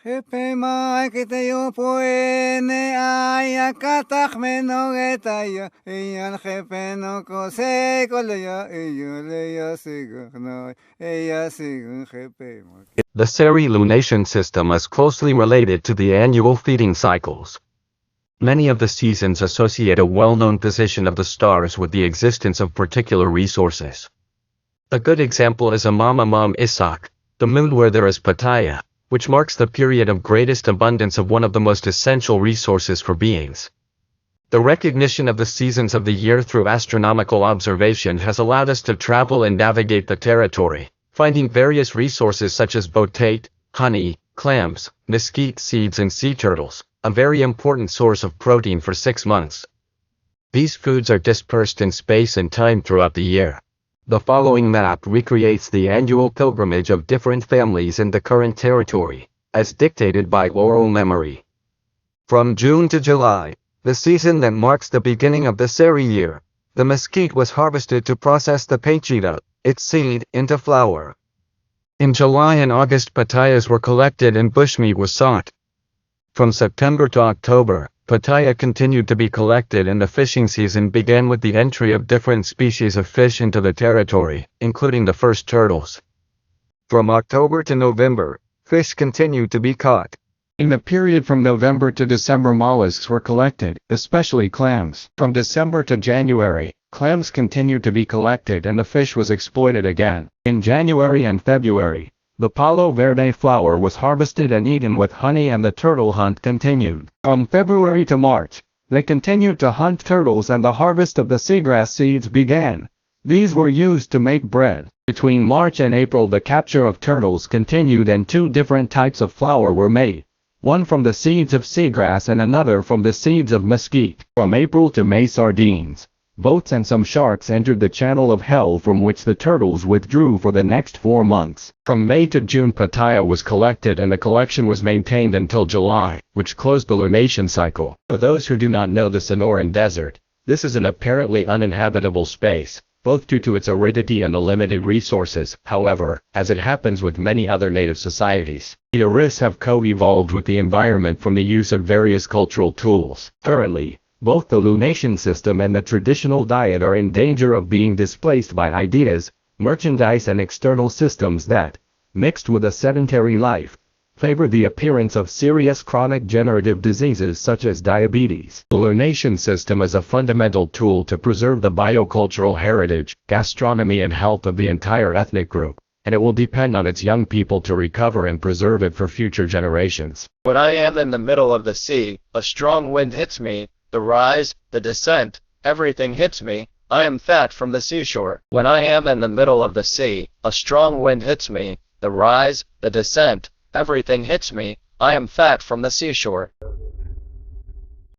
Jepe mai que te yo puene ay katach menogetayo yan jepe no kose kolaya yo le ya sigo no ya sigo jepe. The Seri lunation system is closely related to the annual feeding cycles. Many of the seasons associate a well-known position of the stars with the existence of particular resources. A good example is Amamamam Isak, the moon where there is Pattaya, which marks the period of greatest abundance of one of the most essential resources for beings. The recognition of the seasons of the year through astronomical observation has allowed us to travel and navigate the territory, finding various resources such as botate, honey, clams, mesquite seeds and sea turtles, a very important source of protein for 6 months. These foods are dispersed in space and time throughout the year. The following map recreates the annual pilgrimage of different families in the current territory, as dictated by oral memory. From June to July, the season that marks the beginning of the Seri year, the mesquite was harvested to process the pechita, its seed, into flour. In July and August pattayas were collected and bushmeat was sought. From September to October, pattaya continued to be collected and the fishing season began with the entry of different species of fish into the territory, including the first turtles. From October to November, fish continued to be caught. In the period from November to December, mollusks were collected, especially clams. From December to January, clams continued to be collected and the fish was exploited again. In January and February, the palo verde flower was harvested and eaten with honey and the turtle hunt continued. From February to March, they continued to hunt turtles and the harvest of the seagrass seeds began. These were used to make bread. Between March and April the capture of turtles continued and 2 different types of flour were made. One from the seeds of seagrass and another from the seeds of mesquite. From April to May sardines, boats and some sharks entered the channel of hell from which the turtles withdrew for the next 4 months. From May to June pattaya was collected and the collection was maintained until July, which closed the lunation cycle. For those who do not know the Sonoran Desert, this is an apparently uninhabitable space, both due to its aridity and the limited resources. However, as it happens with many other native societies, the Aris have co-evolved with the environment from the use of various cultural tools. Currently, both the lunation system and the traditional diet are in danger of being displaced by ideas, merchandise and external systems that, mixed with a sedentary life, favor the appearance of serious chronic degenerative diseases such as diabetes. The lunation system is a fundamental tool to preserve the biocultural heritage, gastronomy and health of the entire ethnic group, and it will depend on its young people to recover and preserve it for future generations. When I am in the middle of the sea, a strong wind hits me. The rise, the descent, everything hits me. I am fat from the seashore. When I am in the middle of the sea, a strong wind hits me. The rise, the descent, everything hits me. I am fat from the seashore.